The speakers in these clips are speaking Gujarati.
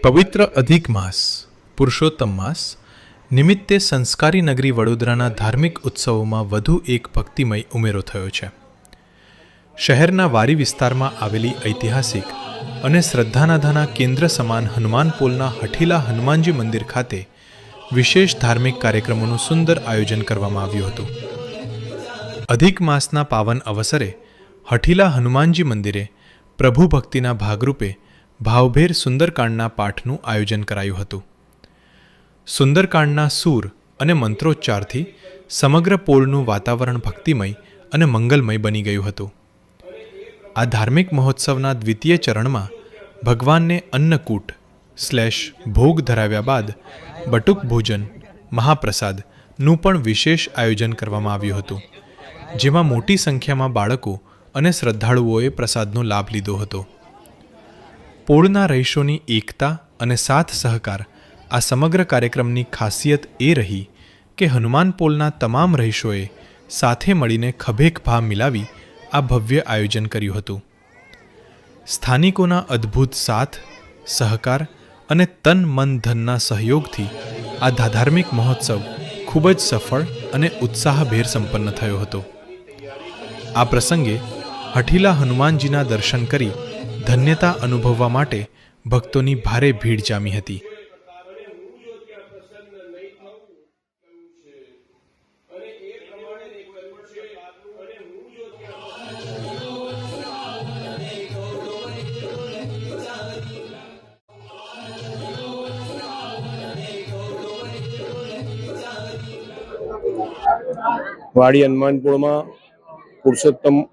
પવિત્ર અધિક માસ પુરુષોત્તમ માસ નિમિત્તે સંસ્કારી નગરી વડોદરાના ધાર્મિક ઉત્સવોમાં વધુ એક ભક્તિમય ઉમેરો થયો છે. શહેરના વારી વિસ્તારમાં આવેલી ઐતિહાસિક અને શ્રદ્ધાનાધાના કેન્દ્ર સમાન હનુમાન પોલના હઠીલા હનુમાનજી મંદિર ખાતે વિશેષ ધાર્મિક કાર્યક્રમોનું સુંદર આયોજન કરવામાં આવ્યું હતું. અધિક માસના પાવન અવસરે હઠીલા હનુમાનજી મંદિરે પ્રભુ ભક્તિના ભાગરૂપે ભાવભેર સુંદરકાંડના પાઠનું આયોજન કરાયું હતું. સુંદરકાંડના સૂર અને મંત્રોચ્ચારથી સમગ્ર પોળનું વાતાવરણ ભક્તિમય અને મંગલમય બની ગયું હતું. આ ધાર્મિક મહોત્સવના દ્વિતીય ચરણમાં ભગવાનને અન્નકૂટ ભોગ ધરાવ્યા બાદ બટુક ભોજન મહાપ્રસાદનું પણ વિશેષ આયોજન કરવામાં આવ્યું હતું, જેમાં મોટી સંખ્યામાં બાળકો અને શ્રદ્ધાળુઓએ પ્રસાદનો લાભ લીધો હતો. પોળના રહીશોની એકતા અને સાથ સહકાર આ સમગ્ર કાર્યક્રમની ખાસિયત એ રહી કે હનુમાન પોલના તમામ રહીશોએ સાથે મળીને ખભેખભા મિલાવી આ ભવ્ય આયોજન કર્યું હતું. સ્થાનિકોના અદ્ભુત સાથ સહકાર અને તન મન ધનના સહયોગથી આ ધાર્મિક મહોત્સવ ખૂબ જ સફળ અને ઉત્સાહભેર સંપન્ન થયો હતો. આ પ્રસંગે હઠીલા હનુમાનજીના દર્શન કરી ધન્યતા અનુભવવા માટે ભક્તોની ભારે ભીડ જામી હતી. વાડી હનુમાનપુરમાં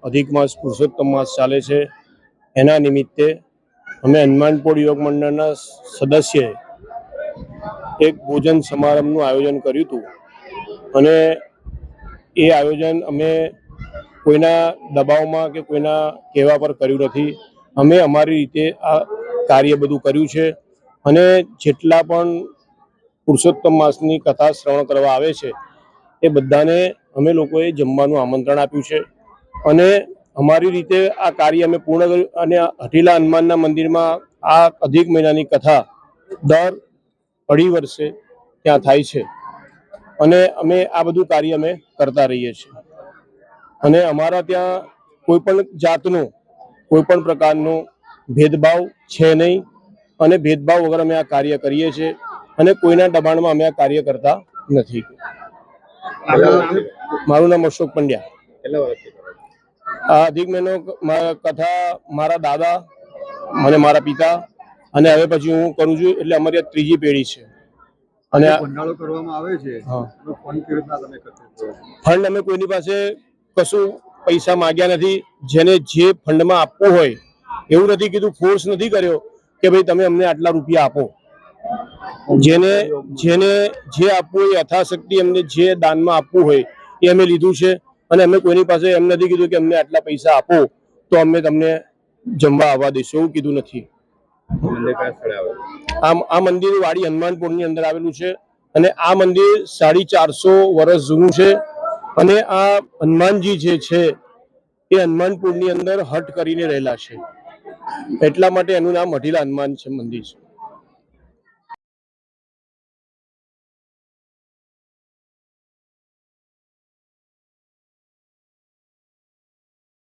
અધિક માસ પુરુષોત્તમ માસ ચાલે છે. એના નિમિત્તે અમે હનુમાનપુર યોગ મંડળના સદસ્યએ એક ભોજન સમારંભનું આયોજન કર્યું હતું અને એ આયોજન અમે કોઈના દબાવમાં કે કોઈના કહેવા પર કર્યું નથી. અમે અમારી રીતે આ કાર્ય બધું કર્યું છે અને જેટલા પણ પુરુષોત્તમ માસની કથા શ્રવણ કરવા આવે છે એ બધાને અમે લોકોએ જમવાનું આમંત્રણ આપ્યું છે અને અમારી રીતે આ કાર્ય અમે પૂર્ણ કર્યું. અને હઠીલા હનુમાનના મંદિરમાં આ અધિક મહિનાની કથા દર 2.5 વર્ષે ત્યાં થાય છે અને અમે આ બધું કાર્ય અમે કરતા રહીએ છીએ અને અમારા ત્યાં કોઈ પણ જાતનું કોઈ પણ પ્રકારનો ભેદભાવ છે નહીં અને ભેદભાવ વગર અમે આ કાર્ય કરીએ છીએ અને કોઈના દબાણમાં અમે આ કાર્ય કરતા નથી. મારું નામ અશોક પંડ્યા. આ અધિક મહિનો કથા મારા દાદા અને મારા પિતા અને હવે પછી હું કરું છું, એટલે અમારી આ ત્રીજી પેઢી છે. અને ભંડારો કરવામાં આવે છે. ફંડ અમે કોઈની પાસે કશું પૈસા માંગ્યા નથી. જેને જે ફંડમાં આપવું હોય એવું નથી કીધું, ફોર્સ નથી કર્યો કે ભાઈ તમે અમને આટલા રૂપિયા આપો. જેને જે આપવું હોય યથાશક્તિ અમને જે દાનમાં આપવું હોય એ અમે લીધું છે અને અમે કોઈની પાસે એમ નથી કીધું કે અમને આટલા પૈસા આપો તો અમે તમને જમવા આવવા દઈશું, એવું કીધું નથી. આ મંદિર વાડી હનુમાનપુરની અંદર આવેલું છે અને આ મંદિર 450 વર્ષ જૂનું છે અને આ હનુમાનજી જે છે એ હનુમાનપુરની અંદર હટ કરીને રહેલા છે, એટલા માટે એનું નામ હઠીલા હનુમાન છે મંદિર છે.